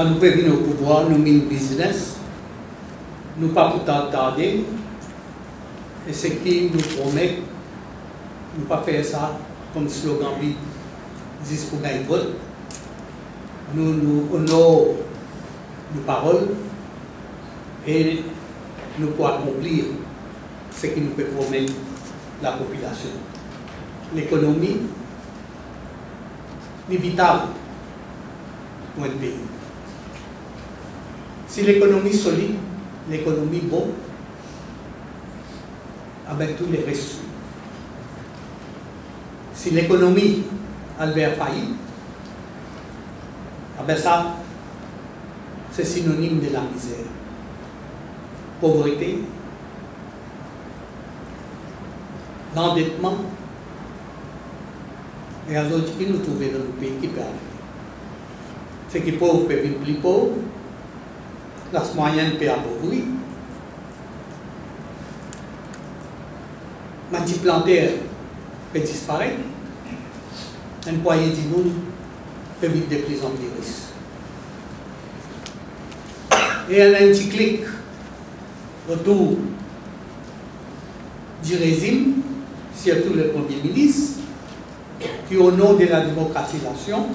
Quand nous venons au pouvoir, nous mettons business, nous pas pour tarder, et ce qui nous promet, nous pas faire ça comme slogan, juste pour gagner vote. Nous honorons nos paroles et nous pouvons accomplir ce qui nous peut promettre la population. L'économie est vitale pour un pays. Si l'économie est solide, l'économie est bonne, avec tous les restes. Si l'économie a failli, ça, c'est synonyme de la misère, pauvreté, l'endettement, et à d'autres qui nous trouvent dans le pays qui peut arriver. Ceux qui sont pauvres peuvent être plus pauvres, la classe moyenne peut appauvrir, multiplantaire peut disparaître, un poids du monde peut vivre de plus en plus risques. Et un anti-clic autour du régime, surtout le Premier ministre, qui au nom de la démocratisation,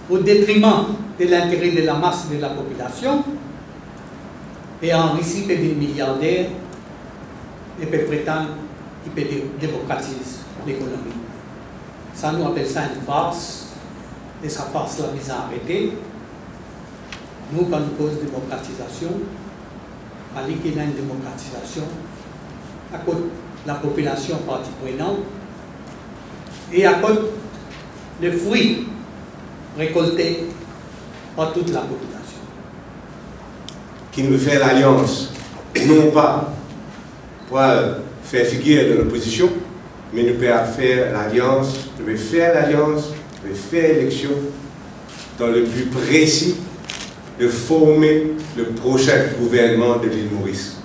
au détriment de l'intérêt de la masse de la population, et enrichi des milliardaires, et peut prétendre qu'il peut démocratiser l'économie. Ça nous appelle ça une farce, et sa farce la mise à arrêter. Nous, quand nous posons démocratisation, il fallait qu'il y ait une démocratisation à cause de la population partie prenante et à cause des fruits récoltés par toute la population. Qui nous fait l'alliance, non pas pour faire figure de l'opposition, mais nous pouvons faire l'alliance, nous pouvons faire l'alliance, nous pouvons faire l'élection dans le but précis de former le prochain gouvernement de l'île Maurice.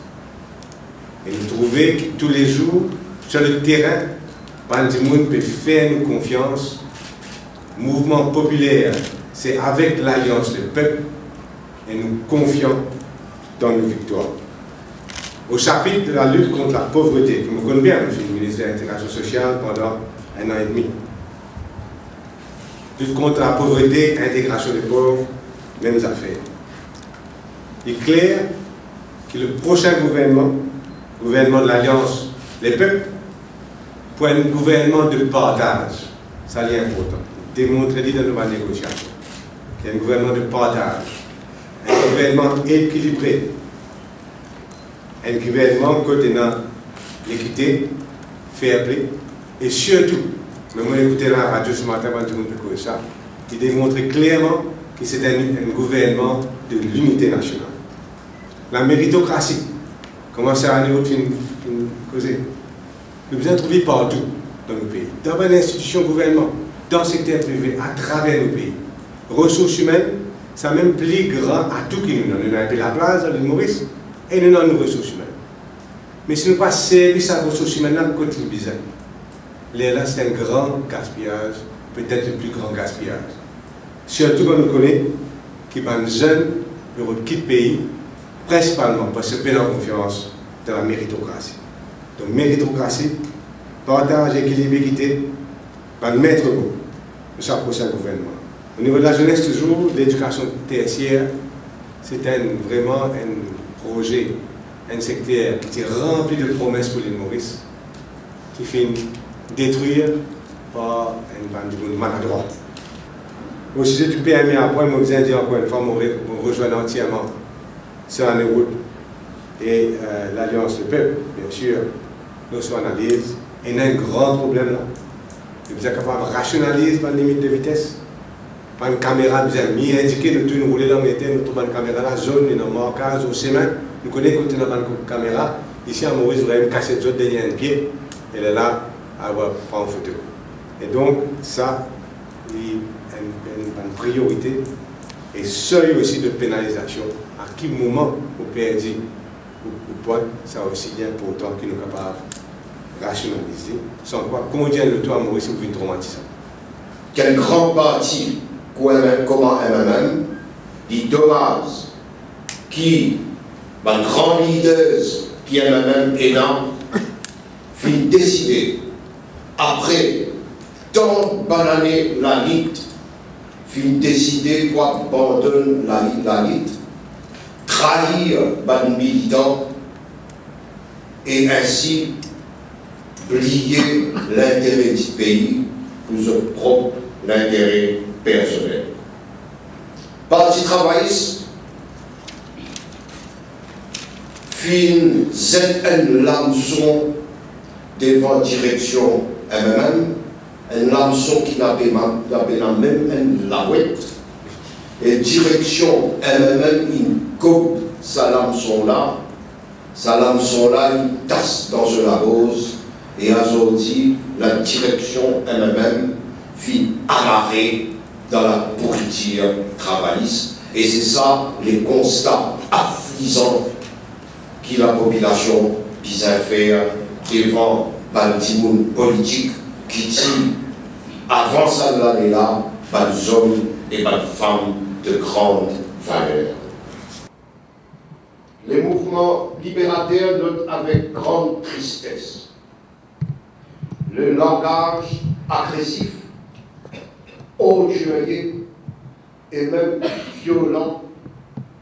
Et nous trouvons que tous les jours, sur le terrain, Bandimoun peut faire nous confiance. Mouvement populaire, c'est avec l'alliance du peuple et nous confions dans nos victoires. Au chapitre de la lutte contre la pauvreté, que je connais bien, je suis ministre de l'Intégration sociale pendant 1 an et demi. Lutte contre la pauvreté, intégration des pauvres, mêmes affaires. Il est clair que le prochain gouvernement de l'Alliance des peuples, pour un gouvernement de partage, ça c'est important. Démontrer dans nos négociations qu'il y a un gouvernement de partage, un gouvernement équilibré, un gouvernement côté l'équité, fair play, et surtout, même moi écouté la radio ce matin, il démontre clairement que c'est un gouvernement de l'unité nationale. La méritocratie, comment ça a causé? Nous devons trouver partout dans nos pays, dans une institution gouvernement, dans le secteur privé, à travers nos pays. Ressources humaines, ça même plus grand à tout qui nous donne. Nous avons la place dans l'île Maurice et nous avons nos ressources humaines. Mais si nous ne pas servir ces ressources humaines, nous contribuons. Là, c'est un grand gaspillage, peut-être le plus grand gaspillage. Surtout quand nous connaissons qu'il y a un jeune qui quitte le pays, principalement parce que nous avons confiance dans la méritocratie. Donc, méritocratie, partage, équilibre, équité, va mettre au de chaque prochain gouvernement. Au niveau de la jeunesse, toujours, l'éducation tertiaire, c'est vraiment un projet, un secteur qui est rempli de promesses pour l'île Maurice, qui finit détruire par une bande de maladroits. Au sujet du PME, après, je vous ai dit encore une fois, je rejoins entièrement sur la route et l'Alliance du peuple, bien sûr, notre analyse. Et il y a un grand problème là. Vous êtes capable de rationaliser la limite de vitesse. Pas une caméra, vous avez mis indiqué, nous tous nous rouler dans l'été, nous trouvons une caméra là, zone, nous avons marquage au chemin. Nous connaissons quand nous avons une caméra. Ici à Maurice, vous avez une cassette de derrière un pied. Elle est là à prendre en photo. Et donc, ça, c'est une priorité. Et seuil aussi de pénalisation. À quel moment on perdit au point, ça aussi bien important que nous sommes capables de rationaliser. Sans quoi, comment dire le toit à Maurice, vous une traumatisation. Quel grand bâti comment MMM, dit dommage, qui, ma grande leader, qui MMM est là, fin décider, après tant d'années la lutte, fin décider quoi abandonner la lutte, trahir les militants et ainsi plier l'intérêt du pays pour son propre intérêt personnel. Parti travailliste fin une lamson devant direction MMM, une lamson qui n'avait même une lawette, et direction MMM, il coupe sa lamson-là, il tasse dans une arrose, et aujourd'hui, la direction MMM fit amarrer dans la pourriture travailliste. Et c'est ça, les constats affligeants que la population vise à faire devant les monde politique qui dit, avant ça de l'année-là, les hommes et les femmes de grande valeur. Les mouvements libérateurs notent avec grande tristesse le langage agressif, odieux et même violent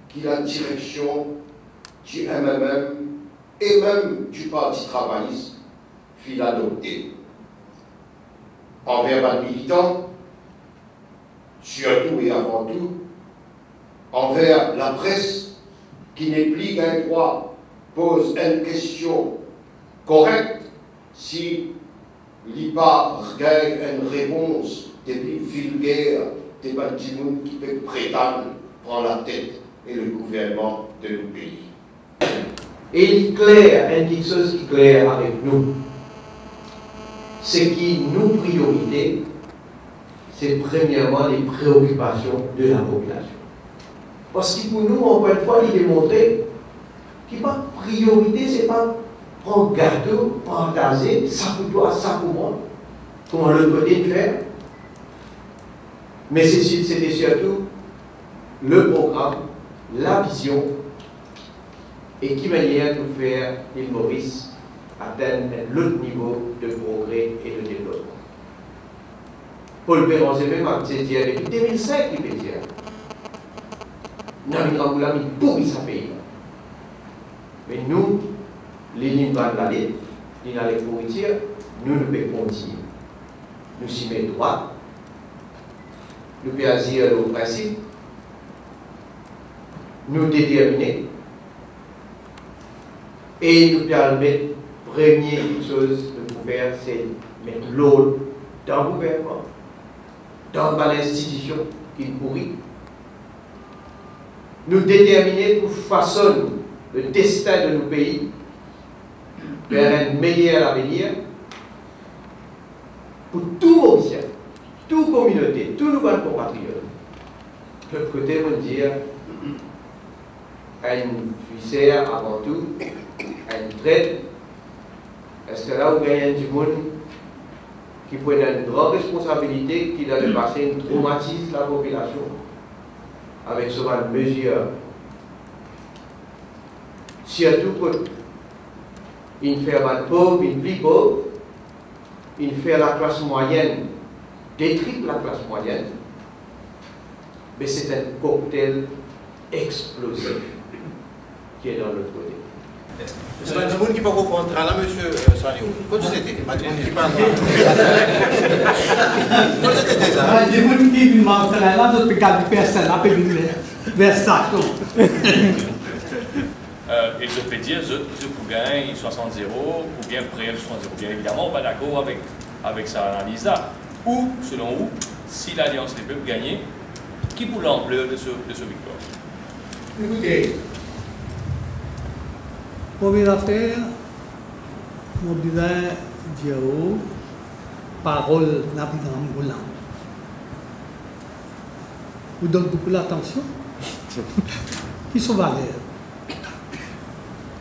qui la direction du MMM et même du Parti travailliste fit adopter envers les militants, surtout et avant tout, envers la presse qui n'est plus qu'un droit, pose une question correcte si l'IPA gagne une réponse des plus vulgaires des bâtiments qui peuvent prétendre prendre la tête et le gouvernement de nos pays. Et il est clair, une chose qui est claire avec nous, c'est que nos priorités, c'est premièrement les préoccupations de la population. Parce que pour nous, encore une fois, il est démontré que la priorité, ce n'est pas prendre gâteau, partager, ça pour toi, ça pour moi, comme on le côté de faire. Mais c'était surtout le programme, la vision, et qui manière de faire l'île Maurice atteindre l'autre niveau de progrès et de développement. Paul Perron, c'est même dit depuis 2005 il peut dire. Nami Ramboula, il pourrit sa pays. Mais nous, les lignes de l'année, les pourriture, nous ne pouvons continuer. Nous s'y mettons droit, nous pouvons agir au principe, nous déterminer, et nous pouvons mettre première chose de faire, c'est mettre l'ordre dans le gouvernement, dans l'institution qui pourrit. Nous déterminer pour façonner le destin de nos pays vers un meilleur avenir pour tout Mauricien, toute communauté, tous nos compatriotes. De l'autre côté, on dit un fusaire avant tout, un traite. Est-ce que là, vous gagnez du monde qui prend une grande responsabilité, qui doit dépasser, traumatise la population avec ce genre de mesures. Surtout pour une ferme pauvre, une plus pauvre, une faire la classe moyenne, détruire la classe moyenne, mais c'est un cocktail explosif qui est dans l'autre côté. C'est un monde qui peut comprendre. Là, monsieur Saliou, continuez. Qui parle. Continuez ça. Les gens qui vivent dans ce là, d'autres peuvent personne, là, peuvent vivre vers ça. Et je peux dire, je pour gagner 60-0 ou bien près de 60-0. Bien évidemment, on n'est pas d'accord avec cette analyse-là. Ou, selon vous, si l'Alliance des peuples gagnait, qui pour l'ampleur de ce victoire? Écoutez, première affaire, mon disais dire parole n'a plus grand boulot. Vous donnez beaucoup d'attention. Qui sont valeurs?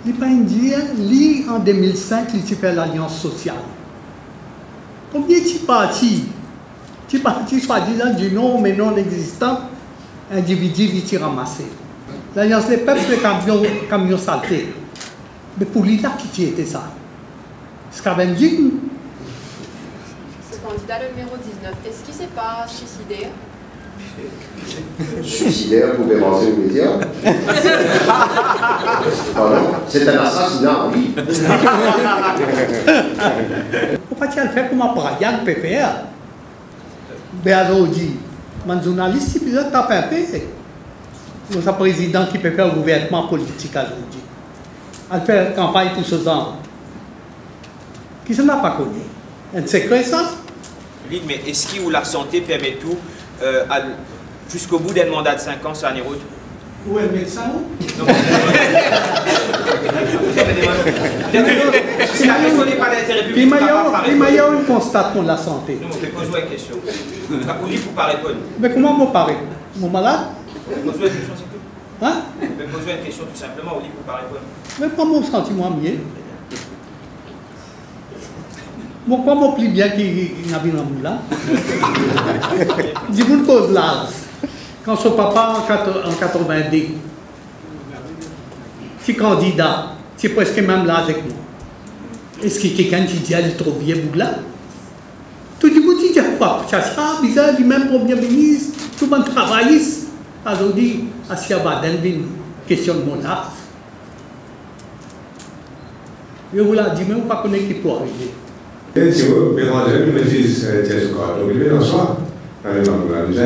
Il pas indien, lui en 2005, il fait l'Alliance sociale. Combien de partis Tu parti soi-disant du nom, mais non existant, individu vite ramasser. L'Alliance des peuples, les camions saltés. Mais pour lui, là, qui était ça? Ce qu'avait dit. Ce candidat numéro 19, est-ce qu'il ne s'est pas suicidé? Suicidaire, vous pouvez penser aux médias. Pardon, c'est un assassinat, oui. Pourquoi tu as le fait comme un braillard PPR? Béazo dit, mon journaliste, il peut taper un peu. C'est un président qui peut faire un gouvernement politique aujourd'hui. Elle fait campagne pour ce genre. Qui ne l'a pas connu? Un secret, ça? Ligue, mais est-ce qu'il ou la santé permet tout jusqu'au bout d'un mandat de 5 ans sur la route? Où est le médecin? Si la question n'est pas d'intérêt public, il m'a un constat pour la santé. Non, je vais poser une question. Où libre pour pas répondre? Mais comment me parler? Mon malade? Je vais poser une question, c'est tout. Hein? Je vais poser une question tout simplement, où libre pour pas répondre? Mais pas mon sentiment mieux. Mon pas mon plus bien qu'il n'a pas là. Dis-vous une cause là. Quand son papa en 82, c'est candidat, c'est presque même là avec moi. Est-ce que quelqu'un qui dit qu'il est trop vieux pour là? Tout le monde dit pas, ça sera bizarre, du même premier ministre, tout le monde travaille. Alors dit, Asia Baden, une question de mon âge. Je vous l'ai dit, mais on ne pas connaître qui peut arriver. Si vous mélangez le fils de corps, donc il est dans soi. Déjà,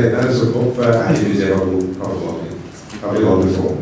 il a ce groupe à diviser en groupe, par exemple, le fond.